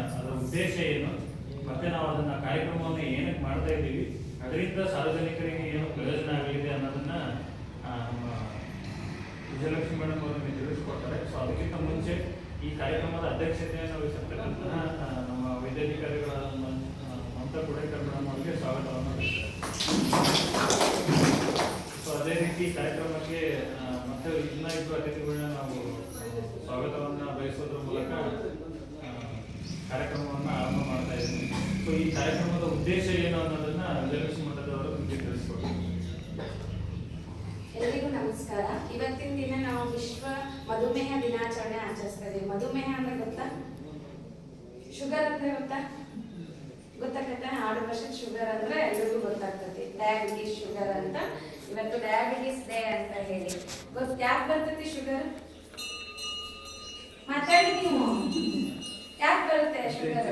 ಅದರ ಉದ್ದೇಶ ಏನು ಮತ್ತೆ ನಾವು ಅದನ್ನ ಕಾರ್ಯಕ್ರಮವನ್ನು ಏನಕ್ಕೆ ಮಾಡ್ತಾ ಇದ್ದೀವಿ, ಅದರಿಂದ ಸಾರ್ವಜನಿಕರಿಗೆ ಏನು ಪ್ರಯೋಜನ ಆಗಲಿದೆ ಅನ್ನೋದನ್ನ ನಮ್ಮ ವಿಜಯಲಕ್ಷ್ಮಿ ಮೇಡಮ್ ಅವರು ತಿಳಿಸ್ಕೊಡ್ತಾರೆ. ಸೊ ಅದಕ್ಕಿಂತ ಮುಂಚೆ ಈ ಕಾರ್ಯಕ್ರಮದ ಅಧ್ಯಕ್ಷತೆಯನ್ನು ವಹಿಸಿರ್ತಕ್ಕಂತಹ ನಮ್ಮ ವೈದ್ಯಾಧಿಕಾರಿಗಳಾದ ಮಮತಾ ಕುಡೇಕರ್ ಮೇಡಮ್ ಅವರಿಗೆ ಸ್ವಾಗತವನ್ನು ಬಯಸ್ತಾರೆ. ಸೊ ಅದೇ ರೀತಿ ಕಾರ್ಯಕ್ರಮಕ್ಕೆ ಮತ್ತೆ ಇನ್ನ ಇಬ್ಬರು ಅತಿಥಿಗಳನ್ನ ನಾವು ಸ್ವಾಗತವನ್ನು ಬಯಸೋದ್ರ ಮೂಲಕ ಕಾರ್ಯಕ್ರಮವನ್ನು ಆರಂಭ ಮಾಡ್ತಾ ಇದ್ದೀವಿ. ಸೊ ಈ ಕಾರ್ಯಕ್ರಮದ ಉದ್ದೇಶ ಏನು ಅನ್ನೋದನ್ನ ವಿಜಯಲಕ್ಷ್ಮಿ ಮಠದವರು ನಿಮಗೆ ತಿಳಿಸ್ಕೊಡ್ತಾರೆ. ಎಲ್ಲರಿಗೂ ನಮಸ್ಕಾರ. ಇವತ್ತಿನ ದಿನ ನಾವು ವಿಶ್ವ ಮಧುಮೇಹ ದಿನಾಚರಣೆ ಆಚರಿಸ್ತಾ ಇದ್ದೀವಿ. ಮಧುಮೇಹ ಅಂದ್ರೆ ಗೊತ್ತಾ? ಶುಗರ್ ಅಂದ್ರೆ ಗೊತ್ತಾಗತ್ತೆ? ಆರ್ಟಿಫಿಷಿಯಲ್ ಶುಗರ್ ಅಂದ್ರೆ ಎಲ್ಲರಿಗೂ ಗೊತ್ತಾಗ್ತದೆ. ಡಯಾಬಿಟಿಸ್ ಶುಗರ್ ಅಂತ ಇವತ್ತು ಡಯಾಬಿಟಿಸ್ ಡೇ ಅಂತ ಹೇಳಿ ಯಾಕೆ ಬರ್ತೈತಿ ಶುಗರ್? ಮಾತಾಡಿ ನೀವು. ಯಾಕೆ ಬರುತ್ತೆ ಶುಗರ್?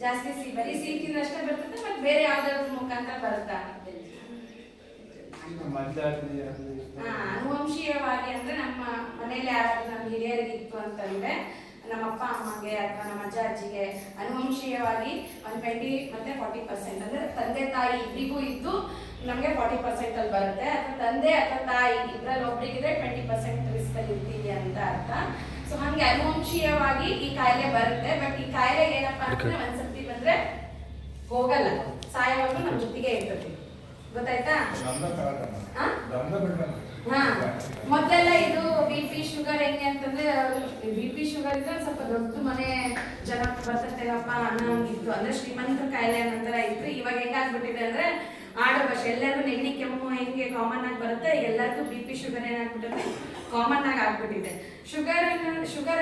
ಜಾಸ್ತಿ ಬರೀ ಸಿಹಿ ಅಷ್ಟೇ ಬರ್ತದೆ, ಮತ್ತೆ ಬೇರೆ ಯಾವ್ದಾದ್ರು ಮುಖಾಂತರ ಬರುತ್ತಾ? ಅನುವಂಶೀಯವಾಗಿ ಅಂದ್ರೆ ನಮ್ಮ ಮನೇಲಿ ಯಾರಾದ್ರೂ ನಮ್ಮ ಹಿರಿಯರಿಗೆ ಇತ್ತು ಅಂತಂದ್ರೆ, ನಮ್ಮ ಅಪ್ಪ ಅಮ್ಮಗೆ ಅಥವಾ ನಮ್ಮ ಅಜ್ಜ ಅಜ್ಜಿಗೆ ಅನುವಂಶೀಯವಾಗಿ 120 ಮತ್ತೆ 40% ಅಂದ್ರೆ ತಂದೆ ತಾಯಿ ಇಬ್ಬರಿಗೂ ಇದ್ದು ನಮಗೆ 40% ಅಲ್ಲಿ ಬರುತ್ತೆ. ಅಥವಾ ತಂದೆ ಅಥವಾ ತಾಯಿ ಇಬ್ಬರಲ್ಲಿ ಒಬ್ಬರಿಗಿದ್ರೆ 20% ರಿಸ್ಕ್ ಅಲ್ಲಿ ಇರ್ತೀವಿ ಅಂತ ಅರ್ಥ. ಸೊ ಹಂಗೆ ಅನುವಂಶೀಯವಾಗಿ ಈ ಕಾಯಿಲೆ ಬರುತ್ತೆ. ಬಟ್ ಈ ಕಾಯಿಲೆ ಏನಪ್ಪಾ ಅಂದ್ರೆ ಒಂದ್ಸತಿ ಬಂದ್ರೆ ಹೋಗಲ್ಲ, ಸಾಯೋವರೆಗೂ ನಮ್ಮ ಜೊತೆಗೆ ಇರ್ತದೆ. ಗೊತ್ತಾಯ್ತಾ? ಮೊದಲೆಲ್ಲ ಇದು BP ಶುಗರ್ ಹೆಂಗೆ ಅಂತಂದ್ರೆ, BP ಶುಗರ್ ಇದ್ರೆ ಸ್ವಲ್ಪ ದೊಡ್ಡ ಮನೆ ಜನ ಬರ್ತೇವಪ್ಪ ಅನ್ನೋಂಗಿತ್ತು, ಅಂದ್ರೆ ಶ್ರೀಮಂತರ ಕಾಯಿಲೆ ನಂತರ ಇತ್ತು. ಇವಾಗ ಹೆಂಗಾಗ್ಬಿಟ್ಟಿದೆ ಅಂದ್ರೆ ಆಡೋವಶ ಎಲ್ಲರಿಗೂ ನೆಗಡಿ ಕೆಮ್ಮು ಹೆಂಗೆ ಕಾಮನ್ ಆಗಿ ಬರುತ್ತೆ, ಎಲ್ಲರಿಗೂ BP ಶುಗರ್ ಏನಾಗ್ಬಿಟ್ಟಿದೆ, ಕಾಮನ್ ಆಗಿ ಆಗ್ಬಿಟ್ಟಿದೆ. ಶುಗರ್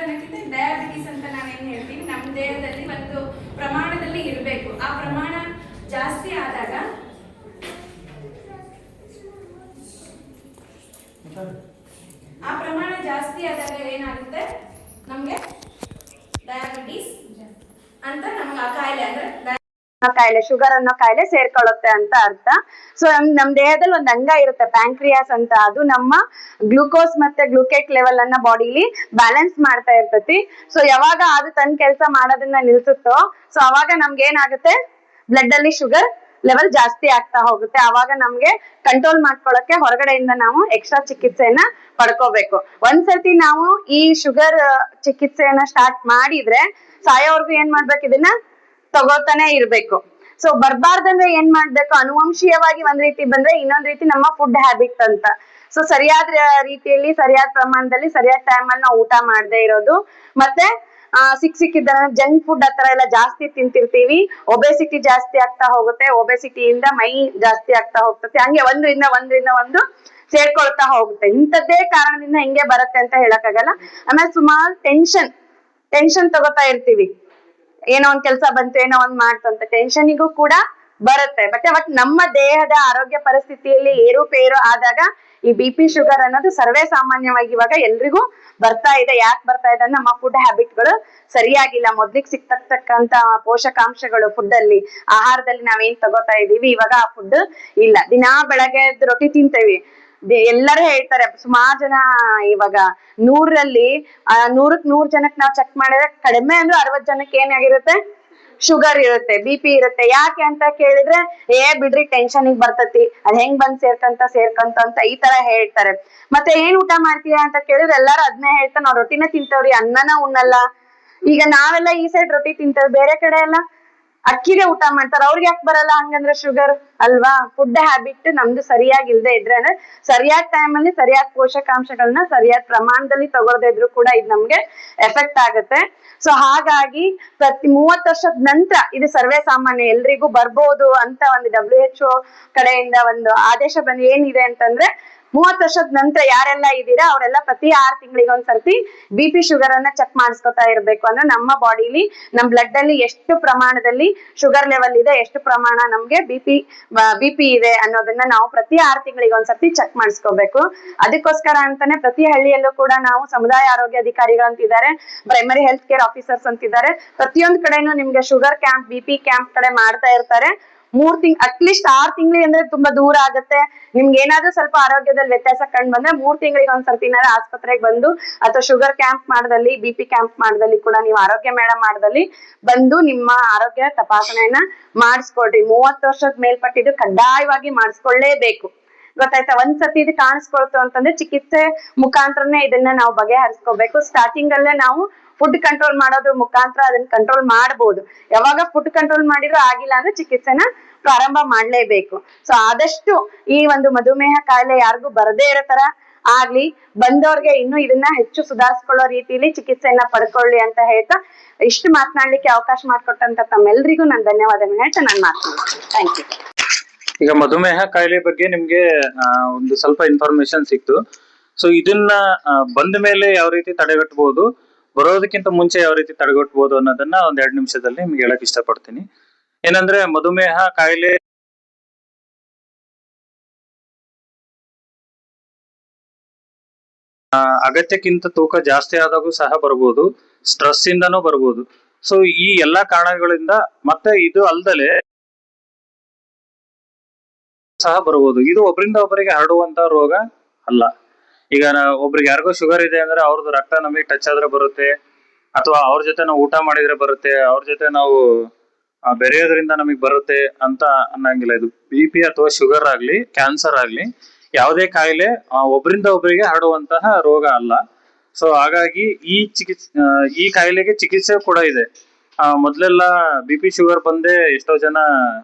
ಅನ್ನೋಕ್ಕಿಂತ ಡಯಾಬಿಟಿಸ್ ಅಂತ ನಾವೇನು ಹೇಳ್ತೀವಿ, ನಮ್ಮ ದೇಹದಲ್ಲಿ ಒಂದು ಪ್ರಮಾಣದಲ್ಲಿ ಇರಬೇಕು. ಆ ಪ್ರಮಾಣ ಜಾಸ್ತಿ ಆದಾಗ ಏನಾಗುತ್ತೆ, ನಮ್ಗೆ ಡಯಾಬಿಟಿಸ್ ಅಂತ ನಮ್ಗೆ ಆ ಕಾಯಿಲೆ ಅಂದ್ರೆ ಕಾಯಿಲೆ ಶುಗರ್ ಅನ್ನೋ ಕಾಯಿಲೆ ಸೇರ್ಕೊಳ್ಳುತ್ತೆ ಅಂತ ಅರ್ಥ. ಸೊ ನಮ್ ದೇಹದಲ್ಲಿ ಒಂದು ಅಂಗ ಇರುತ್ತೆ ಪ್ಯಾಂಕ್ರಿಯಾಸ್ ಅಂತ, ಅದು ನಮ್ಮ ಗ್ಲೂಕೋಸ್ ಮತ್ತೆ ಗ್ಲೂಕೇಟ್ ಲೆವೆಲ್ ಅನ್ನ ಬಾಡಿಲಿ ಬ್ಯಾಲೆನ್ಸ್ ಮಾಡ್ತಾ ಇರ್ತತಿ. ಸೊ ಯಾವಾಗ ಅದು ತನ್ನ ಕೆಲಸ ಮಾಡೋದನ್ನ ನಿಲ್ಸುತ್ತೋ, ಸೊ ಅವಾಗ ನಮ್ಗೆ ಏನಾಗುತ್ತೆ, ಬ್ಲಡ್ ಅಲ್ಲಿ ಶುಗರ್ ಲೆವೆಲ್ ಜಾಸ್ತಿ ಆಗ್ತಾ ಹೋಗುತ್ತೆ. ಅವಾಗ ನಮ್ಗೆ ಕಂಟ್ರೋಲ್ ಮಾಡ್ಕೊಳಕ್ಕೆ ಹೊರಗಡೆಯಿಂದ ನಾವು ಎಕ್ಸ್ಟ್ರಾ ಚಿಕಿತ್ಸೆಯನ್ನ ಪಡ್ಕೋಬೇಕು. ಒಂದ್ಸತಿ ನಾವು ಈ ಶುಗರ್ ಚಿಕಿತ್ಸೆಯನ್ನ ಸ್ಟಾರ್ಟ್ ಮಾಡಿದ್ರೆ ಸಾಯೋವರೆಗೂ ಏನ್ ಮಾಡ್ಬೇಕು, ಇದನ್ನ ತಗೋತಾನೆ ಇರ್ಬೇಕು. ಸೊ ಬರ್ಬಾರ್ದಂದ್ರೆ ಏನ್ ಮಾಡ್ಬೇಕು, ಅನುವಂಶೀಯವಾಗಿ ಒಂದ್ ರೀತಿ ಬಂದ್ರೆ ಇನ್ನೊಂದ್ ರೀತಿ ನಮ್ಮ ಫುಡ್ ಹ್ಯಾಬಿಟ್ ಅಂತ. ಸೊ ಸರಿಯಾದ ರೀತಿಯಲ್ಲಿ ಸರಿಯಾದ ಪ್ರಮಾಣದಲ್ಲಿ ಸರಿಯಾದ ಟೈಮ್ ಅಲ್ಲಿ ನಾವು ಊಟ ಮಾಡದೇ ಇರೋದು, ಮತ್ತೆ ಸಿಕ್ಕಿದ್ದ ಜಂಕ್ ಫುಡ್ ಆತರ ಎಲ್ಲ ಜಾಸ್ತಿ ತಿಂತಿರ್ತೀವಿ, ಒಬೆಸಿಟಿ ಜಾಸ್ತಿ ಆಗ್ತಾ ಹೋಗುತ್ತೆ. ಒಬೆಸಿಟಿಯಿಂದ ಮೈ ಜಾಸ್ತಿ ಆಗ್ತಾ ಹೋಗ್ತದೆ. ಹಂಗೆ ಒಂದ್ರಿಂದ ಒಂದು ಸೇರ್ಕೊಳ್ತಾ ಹೋಗುತ್ತೆ. ಇಂಥದ್ದೇ ಕಾರಣದಿಂದ ಹಿಂಗೆ ಬರುತ್ತೆ ಅಂತ ಹೇಳಕ್ಕಾಗಲ್ಲ. ಆಮೇಲೆ ಸುಮಾರು ಟೆನ್ಷನ್ ತಗೋತಾ ಇರ್ತೀವಿ, ಏನೋ ಒಂದ್ ಕೆಲ್ಸ ಬಂತು, ಏನೋ ಒಂದ್ ಮಾಡ್ತು ಅಂತ ಟೆನ್ಷನಿಗೂ ಕೂಡ ಬರುತ್ತೆ. ಬಟ್ ನಮ್ಮ ದೇಹದ ಆರೋಗ್ಯ ಪರಿಸ್ಥಿತಿಯಲ್ಲಿ ಏರುಪೇರು ಆದಾಗ ಈ BP ಶುಗರ್ ಅನ್ನೋದು ಸರ್ವೇ ಸಾಮಾನ್ಯವಾಗಿ ಇವಾಗ ಎಲ್ರಿಗೂ ಬರ್ತಾ ಇದೆ. ಯಾಕೆ ಬರ್ತಾ ಇದೆ ಅಂದ್ರೆ ನಮ್ಮ ಫುಡ್ ಹ್ಯಾಬಿಟ್ಗಳು ಸರಿಯಾಗಿಲ್ಲ. ಮೊದ್ಲಿಗೆ ಸಿಕ್ತಕ್ಕಂತ ಪೋಷಕಾಂಶಗಳು ಫುಡ್ ಅಲ್ಲಿ, ಆಹಾರದಲ್ಲಿ ನಾವೇನ್ ತಗೋತಾ ಇದೀವಿ ಇವಾಗ ಆ ಫುಡ್ ಇಲ್ಲ. ದಿನಾ ಬೆಳಗ್ಗೆ ರೊಟ್ಟಿ ತಿಂತೇವಿ, ಎಲ್ಲರೂ ಹೇಳ್ತಾರೆ. ಸುಮಾರು ಜನ ಇವಾಗ 100ರಲ್ಲಿ 100ಕ್ಕೆ 100 ಜನಕ್ಕೆ ನಾವು ಚೆಕ್ ಮಾಡಿದ್ರೆ ಕಡಿಮೆ ಅಂದ್ರೆ 60 ಜನಕ್ಕೆ ಏನಾಗಿರುತ್ತೆ, ಶುಗರ್ ಇರುತ್ತೆ, BP ಇರುತ್ತೆ. ಯಾಕೆ ಅಂತ ಕೇಳಿದ್ರೆ ಬಿಡ್ರಿ ಟೆನ್ಷನ್ಗೆ ಬರ್ತತಿ, ಅದ್ ಹೆಂಗ್ ಬಂದ್ ಸೇರ್ಕಂತ ಅಂತ ಈ ತರ ಹೇಳ್ತಾರೆ. ಮತ್ತೆ ಏನ್ ಊಟ ಮಾಡ್ತೀಯಾ ಅಂತ ಕೇಳಿದ್ರೆ ಎಲ್ಲಾರು ಅದನ್ನೇ ಹೇಳ್ತಾರೆ, ನಾವ್ ರೊಟ್ಟಿನ ತಿಂತೇವ್ರಿ, ಅನ್ನನ ಉಣ್ಣಲ್ಲ. ಈಗ ನಾವೆಲ್ಲ ಈ ಸೈಡ್ ರೊಟ್ಟಿ ತಿಂತೇವೆ, ಬೇರೆ ಕಡೆ ಎಲ್ಲ ಅಕ್ಕಿಗೆ ಊಟ ಮಾಡ್ತಾರೆ. ಅವ್ರಿಗೆ ಯಾಕೆ ಬರಲ್ಲ ಹಂಗಂದ್ರೆ ಶುಗರ್ ಅಲ್ವಾ? ಫುಡ್ ಹ್ಯಾಬಿಟ್ ನಮ್ದು ಸರಿಯಾಗಿ ಇಲ್ದೇ ಇದ್ರೆ ಅಂದ್ರೆ ಸರಿಯಾದ ಟೈಮ್ ಅಲ್ಲಿ ಸರಿಯಾದ ಪೋಷಕಾಂಶಗಳನ್ನ ಸರಿಯಾದ ಪ್ರಮಾಣದಲ್ಲಿ ತಗೊಳ್ದೇ ಇದ್ರು ಕೂಡ ಇದು ನಮ್ಗೆ ಎಫೆಕ್ಟ್ ಆಗುತ್ತೆ. ಸೊ ಹಾಗಾಗಿ ಪ್ರತಿ 30 ವರ್ಷದ ನಂತರ ಇದು ಸರ್ವೇ ಸಾಮಾನ್ಯ ಎಲ್ರಿಗೂ ಬರ್ಬೋದು ಅಂತ ಒಂದು WHO ಕಡೆಯಿಂದ ಒಂದು ಆದೇಶ ಬಂದು ಏನಿದೆ ಅಂತಂದ್ರೆ 30 ವರ್ಷದ ನಂತರ ಯಾರೆಲ್ಲ ಇದೀರಾ ಅವರೆಲ್ಲ ಪ್ರತಿ 6 ತಿಂಗಳಿಗೆ ಒಂದ್ಸರ್ತಿ BP ಶುಗರ್ ಅನ್ನ ಚೆಕ್ ಮಾಡಿಸ್ಕೊತಾ ಇರ್ಬೇಕು. ಅಂದ್ರೆ ನಮ್ಮ ಬಾಡಿಲಿ ನಮ್ ಬ್ಲಡ್ ಅಲ್ಲಿ ಎಷ್ಟು ಪ್ರಮಾಣದಲ್ಲಿ ಶುಗರ್ ಲೆವೆಲ್ ಇದೆ, ಎಷ್ಟು ಪ್ರಮಾಣ ನಮ್ಗೆ BP ಇದೆ ಅನ್ನೋದನ್ನ ನಾವು ಪ್ರತಿ 6 ತಿಂಗಳಿಗೆ ಒಂದ್ಸರ್ತಿ ಚೆಕ್ ಮಾಡಿಸ್ಕೋಬೇಕು. ಅದಕ್ಕೋಸ್ಕರ ಅಂತಾನೆ ಪ್ರತಿ ಹಳ್ಳಿಯಲ್ಲೂ ಕೂಡ ನಾವು ಸಮುದಾಯ ಆರೋಗ್ಯ ಅಧಿಕಾರಿಗಳು ಅಂತಿದ್ದಾರೆ, ಪ್ರೈಮರಿ ಹೆಲ್ತ್ ಕೇರ್ ಆಫೀಸರ್ಸ್ ಅಂತಿದ್ದಾರೆ. ಪ್ರತಿಯೊಂದು ಕಡೆನೂ ನಿಮ್ಗೆ ಶುಗರ್ ಕ್ಯಾಂಪ್, BP ಕ್ಯಾಂಪ್ ಕಡೆ ಮಾಡ್ತಾ ಇರ್ತಾರೆ. ಅಟ್ಲೀಸ್ಟ್ 6 ತಿಂಗಳಿಗೆ ಅಂದ್ರೆ ತುಂಬಾ ದೂರ ಆಗುತ್ತೆ. ನಿಮ್ಗೆ ಏನಾದ್ರೂ ಸ್ವಲ್ಪ ಆರೋಗ್ಯದಲ್ಲಿ ವ್ಯತ್ಯಾಸ ಕಂಡು ಬಂದ್ರೆ 3 ತಿಂಗಳಿಗೆ ಒಂದ್ಸರ್ತಿ ಏನಾದ್ರು ಆಸ್ಪತ್ರೆಗೆ ಬಂದು ಅಥವಾ ಶುಗರ್ ಕ್ಯಾಂಪ್ ಮಾಡದಲ್ಲಿ, BP ಕ್ಯಾಂಪ್ ಮಾಡದಲ್ಲಿ ಕೂಡ ನೀವು ಆರೋಗ್ಯ ಮೇಳ ಮಾಡದಲ್ಲಿ ಬಂದು ನಿಮ್ಮ ಆರೋಗ್ಯ ತಪಾಸಣೆಯನ್ನ ಮಾಡಿಸ್ಕೊಳ್ರಿ. 30 ವರ್ಷದ ಮೇಲ್ಪಟ್ಟಿದ್ದು ಕಡ್ಡಾಯವಾಗಿ ಮಾಡಿಸ್ಕೊಳ್ಳೇಬೇಕು. ಗೊತ್ತಾಯ್ತಾ? ಒಂದ್ಸತಿ ಇದು ಕಾಣಿಸ್ಕೊಳ್ತು ಅಂತಂದ್ರೆ ಚಿಕಿತ್ಸೆ ಮುಖಾಂತರನೇ ಇದನ್ನ ನಾವು ಬಗೆಹರಿಸ್ಕೋಬೇಕು. ಸ್ಟಾರ್ಟಿಂಗ್ ಅಲ್ಲೇ ನಾವು ಫುಡ್ ಕಂಟ್ರೋಲ್ ಮಾಡೋದ್ರ ಮುಖಾಂತರ ಅದನ್ನ ಕಂಟ್ರೋಲ್ ಮಾಡಬಹುದು. ಯಾವಾಗ ಫುಡ್ ಕಂಟ್ರೋಲ್ ಮಾಡಿದ್ರು ಆಗಿಲ್ಲ ಅಂದ್ರೆ ಚಿಕಿತ್ಸೆನ ಪ್ರಾರಂಭ ಮಾಡ್ಲೇಬೇಕು. ಸೊ ಆದಷ್ಟು ಈ ಒಂದು ಮಧುಮೇಹ ಕಾಯಿಲೆ ಯಾರಿಗೂ ಬರದೇ ಇರೋ ತರ ಆಗ್ಲಿ, ಬಂದವ್ರಿಗೆ ಇನ್ನು ಇದನ್ನ ಹೆಚ್ಚು ಸುಧಾರಿಸ್ಕೊಳ್ಳೋ ರೀತಿಯಲ್ಲಿ ಚಿಕಿತ್ಸೆಯನ್ನ ಪಡ್ಕೊಳ್ಳಿ ಅಂತ ಹೇಳ್ತಾ ಇಷ್ಟು ಮಾತನಾಡ್ಲಿಕ್ಕೆ ಅವಕಾಶ ಮಾಡಿಕೊಟ್ಟಂತ ತಮ್ಮೆಲ್ರಿಗೂ ನಾನು ಧನ್ಯವಾದಗಳನ್ನ ಹೇಳ್ತಾ ನಾನು ಮಾತನಾಡ್ತೀನಿ. Thank you. ಈಗ ಮಧುಮೇಹ ಕಾಯಿಲೆ ಬಗ್ಗೆ ನಿಮ್ಗೆ ಒಂದು ಸ್ವಲ್ಪ ಇನ್ಫಾರ್ಮೇಶನ್ ಸಿಕ್ತು. ಸೊ ಇದನ್ನ ಬಂದ ಮೇಲೆ ಯಾವ ರೀತಿ ತಡೆಗಟ್ಟಬಹುದು, ಬರೋದಕ್ಕಿಂತ ಮುಂಚೆ ಯಾವ ರೀತಿ ತಡೆಗಟ್ಟಬಹುದು ಅನ್ನೋದನ್ನ ಒಂದ್ 2 ನಿಮಿಷದಲ್ಲಿ ನಿಮ್ಗೆ ಹೇಳಕ್ ಇಷ್ಟಪಡ್ತೀನಿ. ಏನಂದ್ರೆ ಮಧುಮೇಹ ಕಾಯಿಲೆ ಅಗತ್ಯಕ್ಕಿಂತ ತೂಕ ಜಾಸ್ತಿ ಆದಾಗೂ ಸಹ ಬರ್ಬೋದು, ಸ್ಟ್ರೆಸ್ ಇಂದನೂ ಬರ್ಬೋದು. ಸೊ ಈ ಎಲ್ಲಾ ಕಾರಣಗಳಿಂದ ಮತ್ತೆ ಇದು ಅಲ್ದಲೆ ಸಹ ಬರ್ಬೋದು. ಇದು ಒಬ್ಬರಿಂದ ಒಬ್ಬರಿಗೆ ಹರಡುವಂತ ರೋಗ ಅಲ್ಲ. ಈಗ ಒಬ್ರಿಗೆ ಯಾರಿಗೋ ಶುಗರ್ ಇದೆ ಅಂದ್ರೆ ಅವ್ರದ್ದು ರಕ್ತ ನಮಗೆ ಟಚ್ ಆದ್ರೆ ಬರುತ್ತೆ, ಅಥವಾ ಅವ್ರ ಜೊತೆ ನಾವು ಊಟ ಮಾಡಿದ್ರೆ ಬರುತ್ತೆ, ಅವ್ರ ಜೊತೆ ನಾವು ಬೆರೆಯೋದ್ರಿಂದ ನಮಗೆ ಬರುತ್ತೆ ಅಂತ ಅನ್ನಂಗಿಲ್ಲ. ಇದು BP ಅಥವಾ ಶುಗರ್ ಆಗ್ಲಿ, ಕ್ಯಾನ್ಸರ್ ಆಗ್ಲಿ, ಯಾವುದೇ ಕಾಯಿಲೆ ಒಬ್ಬರಿಂದ ಒಬ್ಬರಿಗೆ ಹರಡುವಂತಹ ರೋಗ ಅಲ್ಲ. ಸೊ ಹಾಗಾಗಿ ಈ ಕಾಯಿಲೆಗೆ ಚಿಕಿತ್ಸೆ ಕೂಡ ಇದೆ. ಮೊದ್ಲೆಲ್ಲ BP ಶುಗರ್ ಬಂದೇ ಎಷ್ಟೋ ಜನ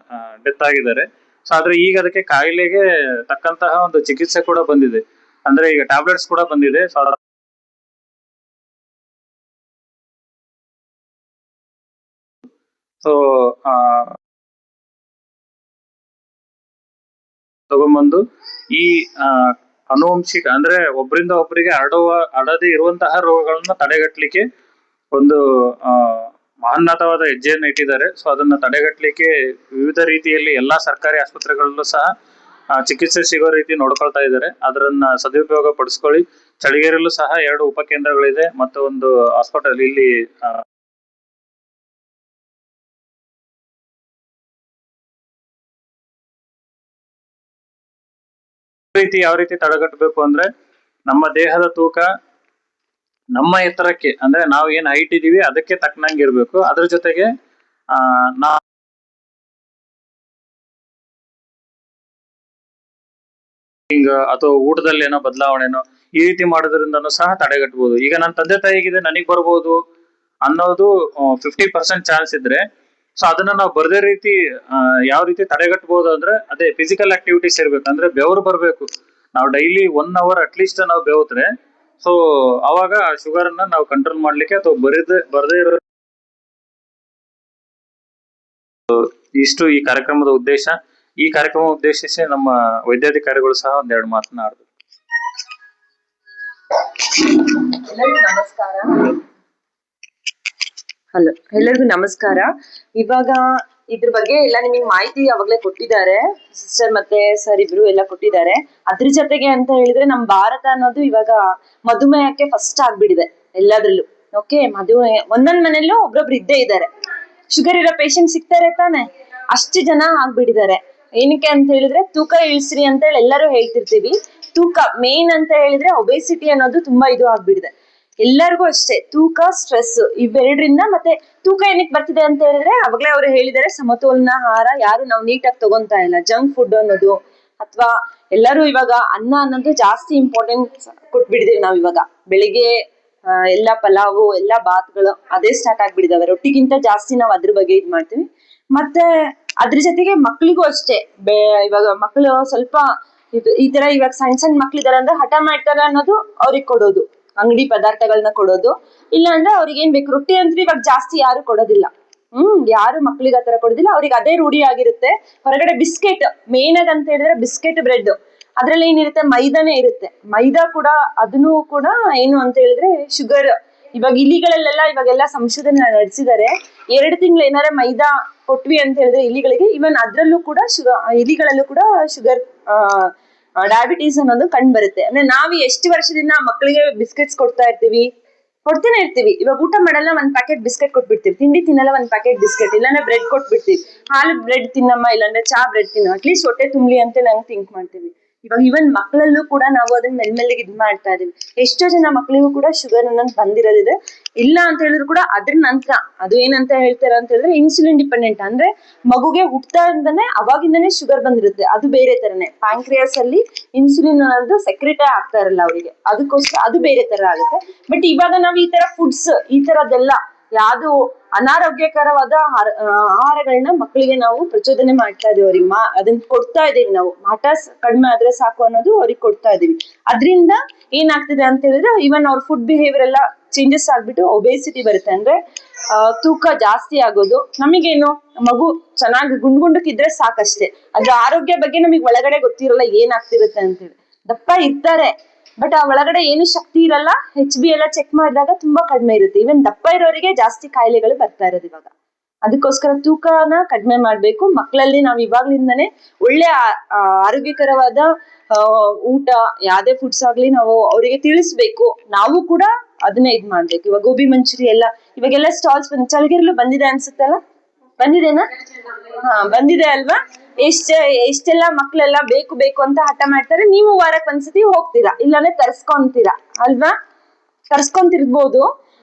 ಡೆತ್ ಆಗಿದ್ದಾರೆ. ಸೊ ಆದ್ರೆ ಈಗ ಅದಕ್ಕೆ ಕಾಯಿಲೆಗೆ ತಕ್ಕಂತಹ ಒಂದು ಚಿಕಿತ್ಸೆ ಕೂಡ ಬಂದಿದೆ. ಅಂದ್ರೆ ಈಗ ಟ್ಯಾಬ್ಲೆಟ್ಸ್ ಕೂಡ ಬಂದಿದೆ. ಸೊ ತಗೊಂಬಂದು ಈ ಅನುವಂಶಿಕ ಅಂದ್ರೆ ಒಬ್ಬರಿಂದ ಒಬ್ಬರಿಗೆ ಹರಡದೇ ಇರುವಂತಹ ರೋಗಗಳನ್ನ ತಡೆಗಟ್ಟಲಿಕ್ಕೆ ಒಂದು ಮಹೋನ್ನತವಾದ ಹೆಜ್ಜೆಯನ್ನು ಇಟ್ಟಿದ್ದಾರೆ. ಸೊ ಅದನ್ನ ತಡೆಗಟ್ಟಲಿಕ್ಕೆ ವಿವಿಧ ರೀತಿಯಲ್ಲಿ ಎಲ್ಲಾ ಸರ್ಕಾರಿ ಆಸ್ಪತ್ರೆಗಳಲ್ಲೂ ಸಹ ಚಿಕಿತ್ಸೆ ಸಿಗೋ ರೀತಿ ನೋಡ್ಕೊಳ್ತಾ ಇದ್ದಾರೆ. ಅದನ್ನ ಸದುಪಯೋಗ ಪಡಿಸ್ಕೊಳ್ಳಿ. ಚಳಿಗೇರಲ್ಲೂ ಸಹ 2 ಉಪಕೇಂದ್ರಗಳಿದೆ ಮತ್ತು ಒಂದು ಹಾಸ್ಪಿಟಲ್ ಇಲ್ಲಿ ರೀತಿ ಯಾವ ರೀತಿ ತಡೆಗಟ್ಟಬೇಕು ಅಂದ್ರೆ ನಮ್ಮ ದೇಹದ ತೂಕ ನಮ್ಮ ಎತ್ತರಕ್ಕೆ ಅಂದ್ರೆ ನಾವು ಏನ್ ಹೈಟ್ ಇದೀವಿ ಅದಕ್ಕೆ ತಕ್ಕನಂಗೆ ಇರ್ಬೇಕು. ಅದ್ರ ಜೊತೆಗೆ ಅಥವಾ ಊಟದಲ್ಲಿ ಏನೋ ಬದಲಾವಣೆನೋ ಈ ರೀತಿ ಮಾಡೋದ್ರಿಂದನೂ ಸಹ ತಡೆಗಟ್ಟಬಹುದು. ಈಗ ನನ್ನ ತಂದೆ ತಾಯಿಗಿದೆ ನನಗ್ ಬರ್ಬೋದು ಅನ್ನೋದು 50% ಚಾನ್ಸ್ ಇದ್ರೆ, ಸೊ ಅದನ್ನ ನಾವು ಬರ್ದೇ ರೀತಿ ಯಾವ ರೀತಿ ತಡೆಗಟ್ಟಬಹುದು ಅಂದ್ರೆ ಅದೇ ಫಿಸಿಕಲ್ ಆಕ್ಟಿವಿಟೀಸ್ ಇರ್ಬೇಕು. ಅಂದ್ರೆ ಬೆವರು ಬರ್ಬೇಕು. ನಾವು ಡೈಲಿ 1 hour ಅಟ್ಲೀಸ್ಟ್ ನಾವು ಬೆವತ್ರೆ ಸೊ ಅವಾಗ ಶುಗರ್ ಅನ್ನ ನಾವು ಕಂಟ್ರೋಲ್ ಮಾಡ್ಲಿಕ್ಕೆ ಅಥವಾ ಬರದೇ ಇರೋ ಇಷ್ಟು ಈ ಕಾರ್ಯಕ್ರಮದ ಉದ್ದೇಶ. ಈ ಕಾರ್ಯಕ್ರಮ ಉದ್ದೇಶಿಸಿ ನಮ್ಮ ವೈದ್ಯಾಧಿಕಾರಿಗಳು ಸಹ 1-2 ಮಾತನಾಡಿದ್ರು. ನಮಸ್ಕಾರ. ಹಲೋ, ಎಲ್ಲರಿಗೂ ನಮಸ್ಕಾರ. ಇವಾಗ ಇದ್ರ ಬಗ್ಗೆ ಎಲ್ಲ ನಿಮಗೆ ಮಾಹಿತಿ ಅವಾಗಲೇ ಕೊಟ್ಟಿದ್ದಾರೆ ಸಿಸ್ಟರ್ ಮತ್ತೆ ಸರ್ ಇಬ್ರು ಎಲ್ಲ ಕೊಟ್ಟಿದ್ದಾರೆ. ಅದ್ರ ಜೊತೆಗೆ ಅಂತ ಹೇಳಿದ್ರೆ ನಮ್ಮ ಭಾರತ ಅನ್ನೋದು ಇವಾಗ ಮಧುಮೇಹಕ್ಕೆ ಫಸ್ಟ್ ಆಗ್ಬಿಟ್ಟಿದೆ ಎಲ್ಲಾದ್ರಲ್ಲೂ. ಓಕೆ, ಮಧುಮೇಹ ಒಂದೊಂದ್ ಮನೆಯಲ್ಲೂ ಒಬ್ರೊಬ್ರು ಇದ್ದೇ ಇದ್ದಾರೆ. ಶುಗರ್ ಇರೋ ಪೇಷಂಟ್ ಸಿಗ್ತಾರೆ ತಾನೆ, ಅಷ್ಟು ಜನ ಆಗ್ಬಿಟ್ಟಿದ್ದಾರೆ. ಏನಕ್ಕೆ ಅಂತ ಹೇಳಿದ್ರೆ ತೂಕ ಇಳಿಸ್ರಿ ಅಂತ ಹೇಳಿ ಎಲ್ಲರೂ ಹೇಳ್ತಿರ್ತೀವಿ. ತೂಕ ಮೇನ್ ಅಂತ ಹೇಳಿದ್ರೆ ಒಬೆಸಿಟಿ ಅನ್ನೋದು ತುಂಬಾ ಇದು ಆಗ್ಬಿಟ್ಟಿದೆ ಎಲ್ಲರಿಗೂ ಅಷ್ಟೇ. ತೂಕ, ಸ್ಟ್ರೆಸ್ ಇವೆರಡರಿಂದ ಮತ್ತೆ ತೂಕ ಏನಕ್ಕೆ ಬರ್ತಿದೆ ಅಂತ ಹೇಳಿದ್ರೆ ಅವಾಗಲೇ ಅವರು ಹೇಳಿದ್ದಾರೆ ಸಮತೋಲನ ಆಹಾರ ಯಾರು ನಾವು ನೀಟಾಗಿ ತಗೊಂತಾ ಇಲ್ಲ. ಜಂಕ್ ಫುಡ್ ಅನ್ನೋದು ಅಥವಾ ಎಲ್ಲರೂ ಇವಾಗ ಅನ್ನ ಅನ್ನೋದು ಜಾಸ್ತಿ ಇಂಪಾರ್ಟೆಂಟ್ ಕೊಟ್ಬಿಟ್ಟಿದೀವಿ ನಾವ್ ಇವಾಗ. ಬೆಳಿಗ್ಗೆ ಎಲ್ಲಾ ಪಲಾವು ಎಲ್ಲಾ ಬಾತ್ಗಳು ಅದೇ ಸ್ಟಾರ್ಟ್ ಆಗ್ಬಿಟ್ಟಿದಾವೆ. ರೊಟ್ಟಿಗಿಂತ ಜಾಸ್ತಿ ನಾವು ಅದ್ರ ಬಗ್ಗೆ ಇದ್ ಮಾಡ್ತೀವಿ. ಮತ್ತೆ ಅದ್ರ ಜೊತೆಗೆ ಮಕ್ಳಿಗೂ ಅಷ್ಟೇ. ಇವಾಗ ಮಕ್ಕಳು ಸ್ವಲ್ಪ ಈ ತರ ಇವಾಗ ಸಣ್ಣ ಮಕ್ಳಿದಾರೆ ಅಂದ್ರೆ ಹಠ ಮಾಡ್ತಾರೆ ಅನ್ನೋದು ಅವ್ರಿಗೆ ಕೊಡೋದು, ಅಂಗಡಿ ಪದಾರ್ಥಗಳನ್ನ ಕೊಡೋದು. ಇಲ್ಲ ಅಂದ್ರೆ ಅವ್ರಿಗೆ ಏನ್ ಬೇಕು, ರೊಟ್ಟಿ ಅಂದ್ರೆ ಇವಾಗ ಜಾಸ್ತಿ ಯಾರು ಕೊಡೋದಿಲ್ಲ. ಯಾರು ಮಕ್ಳಿಗೆ ಆತರ ಕೊಡೋದಿಲ್ಲ. ಅವ್ರಿಗೆ ಅದೇ ರೂಢಿ ಆಗಿರುತ್ತೆ. ಹೊರಗಡೆ ಬಿಸ್ಕೆಟ್ ಮೇನ್ ಆಗಿ ಅಂತ ಹೇಳಿದ್ರೆ ಬಿಸ್ಕೆಟ್, ಬ್ರೆಡ್ ಅದ್ರಲ್ಲಿ ಏನಿರುತ್ತೆ ಮೈದಾನೇ ಇರುತ್ತೆ. ಮೈದಾ ಕೂಡ ಅದನ್ನು ಕೂಡ ಏನು ಅಂತ ಹೇಳಿದ್ರೆ ಶುಗರ್. ಇವಾಗ ಇಲಿಗಳಲ್ಲೆಲ್ಲ ಇವಾಗೆಲ್ಲ ಸಂಶೋಧನೆ ನಡೆಸಿದ್ದಾರೆ. 2 ತಿಂಗಳು ಏನಾರ ಮೈದಾ ಕೊಟ್ವಿ ಅಂತ ಹೇಳಿದ್ರೆ ಇಲಿಗಳಿಗೆ, ಇವನ್ ಅದ್ರಲ್ಲೂ ಕೂಡ ಇಲಿಗಳಲ್ಲೂ ಕೂಡ ಶುಗರ್ ಡಯಾಬಿಟೀಸ್ ಅನ್ನೋದು ಕಂಡು ಬರುತ್ತೆ. ಅಂದ್ರೆ ನಾವು ಎಷ್ಟು ವರ್ಷದಿಂದ ಮಕ್ಕಳಿಗೆ ಬಿಸ್ಕೆಟ್ಸ್ ಕೊಡ್ತಾ ಇರ್ತೀವಿ. ಕೊಡ್ತಾನೆ ಇರ್ತೀವಿ. ಇವಾಗ ಊಟ ಮಾಡಲ್ಲ, ಒಂದ್ ಪ್ಯಾಕೆಟ್ ಬಿಸ್ಕೆಟ್ ಕೊಟ್ಬಿಡ್ತೀವಿ. ತಿಂಡಿ ತಿನ್ನಲ್ಲ, ಒಂದ್ ಪ್ಯಾಕೆಟ್ ಬಿಸ್ಕೆಟ್, ಇಲ್ಲಾಂದ್ರೆ ಬ್ರೆಡ್ ಕೊಟ್ಬಿಡ್ತೀವಿ. ಹಾಲು ಬ್ರೆಡ್ ತಿನ್ನಮ್ಮ, ಇಲ್ಲಾಂದ್ರೆ ಚಾ ಬ್ರೆಡ್ ತಿನ್ನೋ, ಅಟ್ಲೀಸ್ಟ್ ಹೊಟ್ಟೆ ತುಂಬಲಿ ಅಂತ ನಂಗೆ ಥಿಂಕ್ ಮಾಡ್ತೀವಿ. ಇವಾಗ ಇವನ್ ಮಕ್ಕಳಲ್ಲೂ ಕೂಡ ನಾವು ಅದನ್ನ ಮೆಲ್ಮೆಲ್ಲಿಗೆ ಇದ್ ಮಾಡ್ತಾ ಇದೀವಿ. ಎಷ್ಟೋ ಜನ ಮಕ್ಕಳಿಗೂ ಕೂಡ ಶುಗರ್ ಅನ್ನೋದು ಬಂದಿರೋದಿದೆ. ಇಲ್ಲ ಅಂತ ಹೇಳಿದ್ರು ಕೂಡ ಅದ್ರ ನಂತರ ಅದು ಏನಂತ ಹೇಳ್ತಾರೆ ಅಂತ ಹೇಳಿದ್ರೆ ಇನ್ಸುಲಿನ್ ಡಿಪೆಂಡೆಂಟ್, ಅಂದ್ರೆ ಮಗುಗೆ ಹುಟ್ಟತಾ ಇಂದಾನೆ ಅವಾಗಿಂದಾನೆ ಶುಗರ್ ಬಂದಿರುತ್ತೆ. ಅದು ಬೇರೆ ತರನೇ, ಪ್ಯಾಂಕ್ರಿಯಾಸ್ ಅಲ್ಲಿ ಇನ್ಸುಲಿನ್ ಅನ್ನೋದು ಸೆಕ್ರೆಟೇ ಆಗ್ತಾ ಇರಲ್ಲ ಅವರಿಗೆ, ಅದಕ್ಕೋಸ್ಕರ ಅದು ಬೇರೆ ತರ ಆಗುತ್ತೆ. ಬಟ್ ಇವಾಗ ನಾವು ಈ ತರ ಫುಡ್ಸ್, ಈ ತರದ್ದೆಲ್ಲ ಯಾವ್ದು ಅನಾರೋಗ್ಯಕರವಾದ ಆಹಾರಗಳನ್ನ ಮಕ್ಕಳಿಗೆ ನಾವು ಪ್ರಚೋದನೆ ಮಾಡ್ತಾ ಇದೀವಿ. ಅವ್ರಿಗೆ ಅದನ್ನ ಕೊಡ್ತಾ ಇದೀವಿ ನಾವು. ಮಾಟ ಕಡಿಮೆ ಆದ್ರೆ ಸಾಕು ಅನ್ನೋದು ಅವ್ರಿಗೆ ಕೊಡ್ತಾ ಇದೀವಿ. ಅದ್ರಿಂದ ಏನಾಗ್ತಿದೆ ಅಂತ ಹೇಳಿದ್ರೆ ಇವನ್ ಅವ್ರ ಫುಡ್ ಬಿಹೇವಿಯರ್ ಎಲ್ಲ ಚೇಂಜಸ್ ಆಗ್ಬಿಟ್ಟು ಒಬೇಸಿಟಿ ಬರುತ್ತೆ, ಅಂದ್ರೆ ತೂಕ ಜಾಸ್ತಿ ಆಗೋದು. ನಮಗೇನು ಮಗು ಚೆನ್ನಾಗಿ ಗುಂಡ್ಗುಂಡಕ್ಕಿದ್ರೆ ಸಾಕಷ್ಟೇ, ಅದ್ರ ಆರೋಗ್ಯ ಬಗ್ಗೆ ನಮಗ್ ಒಳಗಡೆ ಗೊತ್ತಿರಲ್ಲ ಏನಾಗ್ತಿರುತ್ತೆ ಅಂತೇಳಿ. ದಪ್ಪ ಇರ್ತಾರೆ ಬಟ್ ಆ ಒಳಗಡೆ ಏನು ಶಕ್ತಿ ಇರಲ್ಲ. HB ಎಲ್ಲ ಚೆಕ್ ಮಾಡಿದಾಗ ತುಂಬಾ ಕಡಿಮೆ ಇರುತ್ತೆ. ಈವನ್ ದಪ್ಪ ಇರೋರಿಗೆ ಜಾಸ್ತಿ ಕಾಯಿಲೆಗಳು ಬರ್ತಾ ಇರೋದು ಇವಾಗ. ಅದಕ್ಕೋಸ್ಕರ ತೂಕನ ಕಡಿಮೆ ಮಾಡ್ಬೇಕು. ಮಕ್ಕಳಲ್ಲಿ ನಾವು ಇವಾಗ್ಲಿಂದಾನೇ ಒಳ್ಳೆ ಆರೋಗ್ಯಕರವಾದ ಊಟ, ಯಾವ್ದೇ ಫುಡ್ಸ್ ಆಗ್ಲಿ ನಾವು ಅವರಿಗೆ ತಿಳಿಸ್ಬೇಕು. ನಾವು ಕೂಡ ಅದನ್ನೇ ಇದ್ ಮಾಡ್ಬೇಕು. ಇವಾಗ ಗೋಬಿ ಮಂಚೂರಿ ಎಲ್ಲ ಇವಾಗೆಲ್ಲ ಸ್ಟಾಲ್ಸ್ ಚಳಗಿರಲು ಬಂದಿದೆ ಅನ್ಸುತ್ತಲ್ಲ, ಬಂದಿದೆನಾ? ಬಂದಿದೆ ಅಲ್ವಾ? ಎಷ್ಟೆಲ್ಲ ಮಕ್ಳೆಲ್ಲ ಬೇಕು ಬೇಕು ಅಂತ ಹಠ ಮಾಡ್ತಾರೆ. ನೀವು ವಾರಕ್ಕೆ ಒಂದ್ಸತಿ ಹೋಗ್ತೀರಾ, ಇಲ್ಲಾಂದ್ರೆ ತರ್ಸ್ಕೊಂತೀರಾ ಅಲ್ವಾ? ತರ್ಸ್ಕೊಂತಿರ್ಬೋದು.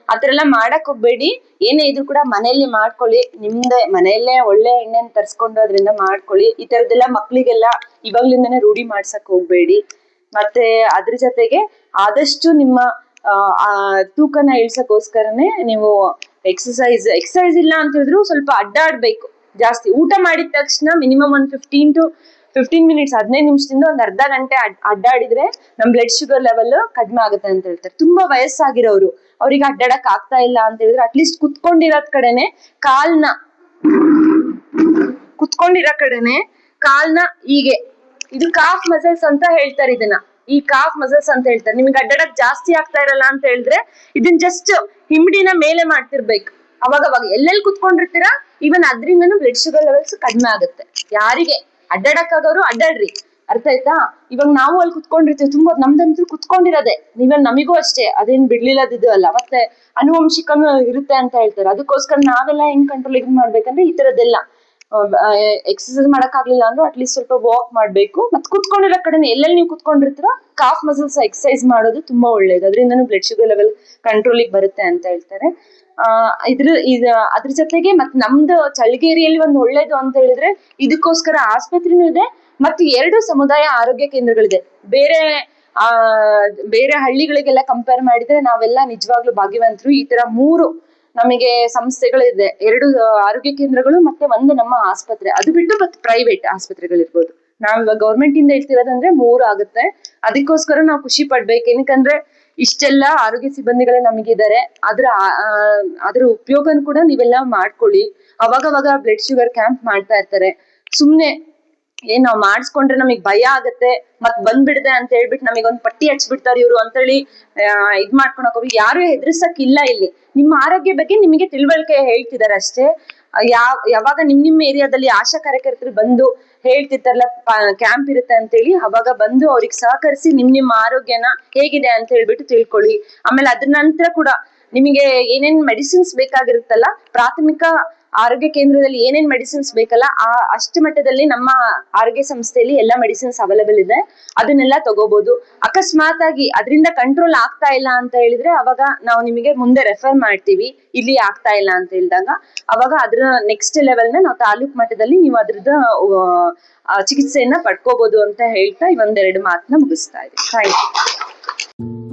ಆತರ ಎಲ್ಲ ಮಾಡಕ್ ಹೋಗ್ಬೇಡಿ. ಏನೇ ಇದ್ರು ಕೂಡ ಮನೆಯಲ್ಲಿ ಮಾಡ್ಕೊಳ್ಳಿ. ನಿಮ್ದೆ ಮನೆಯಲ್ಲೇ ಒಳ್ಳೆ ಎಣ್ಣೆನ ತರ್ಸ್ಕೊಂಡು ಅದ್ರಿಂದ ಮಾಡ್ಕೊಳ್ಳಿ. ಈ ತರದ್ದೆಲ್ಲ ಮಕ್ಳಿಗೆಲ್ಲ ಇವಾಗ್ಲಿಂದಾನೇ ರೂಢಿ ಮಾಡ್ಸಕ್ ಹೋಗ್ಬೇಡಿ. ಮತ್ತೆ ಅದ್ರ ಜೊತೆಗೆ ಆದಷ್ಟು ನಿಮ್ಮ ತೂಕನ ಇಳ್ಸಕ್ಕೋಸ್ಕರನೇ ನೀವು ಎಕ್ಸಸೈಸ್ ಇಲ್ಲ ಅಂತ ಹೇಳಿದ್ರು ಸ್ವಲ್ಪ ಅಡ್ಡಾಡ್ಬೇಕು ಜಾಸ್ತಿ. ಊಟ ಮಾಡಿದ ತಕ್ಷಣ ಮಿನಿಮಮ್ ಒಂದು 15 ಮಿನಿಟ್ಸ್ 15 ನಿಮಿಷದಿಂದ ಒಂದ್ ಅರ್ಧ ಗಂಟೆ ಅಡ್ಡಾಡಿದ್ರೆ ನಮ್ ಬ್ಲಡ್ ಶುಗರ್ ಲೆವೆಲ್ ಕಡಿಮೆ ಆಗುತ್ತೆ ಅಂತ ಹೇಳ್ತಾರೆ. ತುಂಬಾ ವಯಸ್ಸಾಗಿರೋರು, ಅವ್ರಿಗೆ ಅಡ್ಡಾಡಕ್ ಆಗ್ತಾ ಇಲ್ಲ ಅಂತ ಹೇಳಿದ್ರೆ ಅಟ್ಲೀಸ್ಟ್ ಕುತ್ಕೊಂಡಿರೋ ಕಡೆನೆ ಕಾಲ್ನ ಹೀಗೆ, ಇದು ಕಾಫ್ ಮಸಲ್ಸ್ ಅಂತ ಹೇಳ್ತಾರೆ. ಇದನ್ನ ಈ ಕಾಫ್ ಮಸಲ್ಸ್ ಅಂತ ಹೇಳ್ತಾರೆ. ನಿಮ್ಗೆ ಅಡ್ಡಾಡಕ್ ಜಾಸ್ತಿ ಆಗ್ತಾ ಇರಲ್ಲ ಅಂತ ಹೇಳಿದ್ರೆ ಇದನ್ನ ಜಸ್ಟ್ ಹಿಂಬಡಿನ ಮೇಲೆ ಮಾಡ್ತಿರ್ಬೇಕು. ಅವಾಗ ಎಲ್ಲೆಲ್ಲಿ ಕುತ್ಕೊಂಡಿರ್ತೀರಾ ಇವನ್ ಅದ್ರಿಂದನೂ ಬ್ಲಡ್ ಶುಗರ್ ಲೆವೆಲ್ಸ್ ಕಡಿಮೆ ಆಗುತ್ತೆ. ಯಾರಿಗೆ ಅಡ್ಡಾಡಕ್ ಆಗೋರು ಅಡ್ಡಾಡ್ರಿ, ಅರ್ಥ ಆಯ್ತಾ? ಇವಾಗ ನಾವು ಅಲ್ಲಿ ಕುತ್ಕೊಂಡಿರ್ತೀವಿ, ತುಂಬಾ ನಮ್ದಂತೂ ಕುತ್ಕೊಂಡಿರೋದೆ. ನೀವನ್ ನಮಿಗೂ ಅಷ್ಟೇ, ಅದೇನ್ ಬಿಡ್ಲಿಲ್ಲದಿದ್ದು ಅಲ್ಲ. ಮತ್ತೆ ಅನುವಂಶಿಕನು ಇರುತ್ತೆ ಅಂತ ಹೇಳ್ತಾರೆ. ಅದಕ್ಕೋಸ್ಕರ ನಾವೆಲ್ಲ ಹೆಂಗ್ ಕಂಟ್ರೋಲ್ ಮಾಡ್ಬೇಕಂದ್ರೆ ಈ ತರದ್ದೆಲ್ಲ ಎಕ್ಸರ್ಸೈಸ್ ಮಾಡಕ್ ಆಗ್ಲಿಲ್ಲ ಅಂದ್ರೆ ಅಟ್ಲೀಸ್ಟ್ ಸ್ವಲ್ಪ ವಾಕ್ ಮಾಡ್ಬೇಕು. ಮತ್ತೆ ಕುತ್ಕೊಂಡಿರೋ ಕಡೆ ಎಲ್ಲೆಲ್ಲಿ ನೀವು ಕುತ್ಕೊಂಡಿರ್ತೀರೋ ಕಾಫ್ ಮಸಲ್ಸ್ ಎಕ್ಸರ್ಸೈಸ್ ಮಾಡೋದು ತುಂಬಾ ಒಳ್ಳೇದು. ಅದರಿಂದನೂ ಬ್ಲಡ್ ಶುಗರ್ ಲೆವೆಲ್ ಕಂಟ್ರೋಲಿಗೆ ಬರುತ್ತೆ ಅಂತ ಹೇಳ್ತಾರೆ. ಅದ್ರ ಜೊತೆಗೆ ಮತ್ತೆ ನಮ್ದು ಚಳ್ಳಗೇರಿಯಲ್ಲಿ ಒಂದು ಒಳ್ಳೇದು ಅಂತ ಹೇಳಿದ್ರೆ ಇದಕ್ಕೋಸ್ಕರ ಆಸ್ಪತ್ರೆನೂ ಇದೆ, ಮತ್ತೆ 2 ಸಮುದಾಯ ಆರೋಗ್ಯ ಕೇಂದ್ರಗಳಿದೆ. ಬೇರೆ ಹಳ್ಳಿಗಳಿಗೆಲ್ಲ ಕಂಪೇರ್ ಮಾಡಿದ್ರೆ ನಾವೆಲ್ಲ ನಿಜವಾಗ್ಲೂ ಭಾಗ್ಯವಂತರು. ಈ ತರ 3 ನಮಗೆ ಸಂಸ್ಥೆಗಳಿದೆ, 2 ಆರೋಗ್ಯ ಕೇಂದ್ರಗಳು ಮತ್ತೆ 1 ನಮ್ಮ ಆಸ್ಪತ್ರೆ. ಅದು ಬಿಟ್ಟು ಮತ್ತೆ ಪ್ರೈವೇಟ್ ಆಸ್ಪತ್ರೆಗಳಿರ್ಬೋದು. ನಾವ್ ಇವಾಗ ಗೌರ್ಮೆಂಟ್ ಇಂದ ಹೇಳ್ತಿರೋದಂದ್ರೆ 3 ಆಗುತ್ತೆ. ಅದಕ್ಕೋಸ್ಕರ ನಾವು ಖುಷಿ ಪಡ್ಬೇಕು. ಏನಕ್ಕಂದ್ರೆ ಇಷ್ಟೆಲ್ಲ ಆರೋಗ್ಯ ಸಿಬ್ಬಂದಿಗಳೇ ನಮಗಿದ್ದಾರೆ. ಅದ್ರ ಉಪಯೋಗನ ಕೂಡ ನೀವೆಲ್ಲ ಮಾಡ್ಕೊಳ್ಳಿ. ಅವಾಗವಾಗ ಬ್ಲಡ್ ಶುಗರ್ ಕ್ಯಾಂಪ್ ಮಾಡ್ತಾ ಇರ್ತಾರೆ. ಸುಮ್ನೆ ನಾವ್ ಮಾಡಿಸ್ಕೊಂಡ್ರೆ ನಮಗ್ ಭಯ ಆಗತ್ತೆ, ಮತ್ ಬಂದ್ಬಿಡದೆ ಅಂತ ಹೇಳ್ಬಿಟ್ಟು ನಮಗೊಂದ್ ಪಟ್ಟಿ ಹಚ್ಬಿಡ್ತಾರೆ ಇವ್ರು ಅಂತೇಳಿ ಇದ್ ಮಾಡ್ಕೊಳಕ್ ಹೋಗಿ ಯಾರು ಹೆದರ್ಸಕ್ ಇಲ್ಲ. ಇಲ್ಲಿ ನಿಮ್ಮ ಆರೋಗ್ಯ ಬಗ್ಗೆ ನಿಮಗೆ ತಿಳುವಳಿಕೆ ಹೇಳ್ತಿದಾರೆ ಅಷ್ಟೇ. ಯಾವಾಗ ನಿಮ್ ಏರಿಯಾದಲ್ಲಿ ಆಶಾ ಕಾರ್ಯಕರ್ತರು ಬಂದು ಹೇಳ್ತಿರ್ತಾರಲ್ಲ ಕ್ಯಾಂಪ್ ಇರುತ್ತೆ ಅಂತೇಳಿ, ಅವಾಗ ಬಂದು ಅವ್ರಿಗೆ ಸಹಕರಿಸಿ ನಿಮ್ ಆರೋಗ್ಯನ ಹೇಗಿದೆ ಅಂತ ಹೇಳ್ಬಿಟ್ಟು ತಿಳ್ಕೊಳ್ಳಿ. ಆಮೇಲೆ ಅದ್ರ ನಂತರ ಕೂಡ ನಿಮಗೆ ಏನೇನ್ ಮೆಡಿಸಿನ್ಸ್ ಬೇಕಾಗಿರುತ್ತಲ್ಲ, ಪ್ರಾಥಮಿಕ ಆರೋಗ್ಯ ಕೇಂದ್ರದಲ್ಲಿ ಏನೇನ್ ಮೆಡಿಸಿನ್ಸ್ ಬೇಕಲ್ಲ ಅಷ್ಟು ಮಟ್ಟದಲ್ಲಿ ನಮ್ಮ ಆರೋಗ್ಯ ಸಂಸ್ಥೆಯಲ್ಲಿ ಎಲ್ಲ ಮೆಡಿಸಿನ್ಸ್ ಅವೈಲೇಬಲ್ ಇದೆ. ಅದನ್ನೆಲ್ಲ ತಗೋಬಹುದು. ಅಕಸ್ಮಾತ್ ಆಗಿ ಅದರಿಂದ ಕಂಟ್ರೋಲ್ ಆಗ್ತಾ ಇಲ್ಲ ಅಂತ ಹೇಳಿದ್ರೆ ಅವಾಗ ನಾವು ನಿಮಗೆ ಮುಂದೆ ರೆಫರ್ ಮಾಡ್ತೀವಿ. ಇಲ್ಲಿ ಆಗ್ತಾ ಇಲ್ಲ ಅಂತ ಹೇಳಿದಾಗ ಅವಾಗ ಅದ್ರ ನೆಕ್ಸ್ಟ್ ಲೆವೆಲ್ನ ನಾವು ತಾಲೂಕ್ ಮಟ್ಟದಲ್ಲಿ ನೀವು ಅದ್ರದ್ದು ಚಿಕಿತ್ಸೆಯನ್ನ ಪಡ್ಕೋಬಹುದು ಅಂತ ಹೇಳ್ತಾ 1-2 ಮಾತನ್ನ ಮುಗಿಸ್ತಾ ಇದ್ದೀನಿ. Thank you.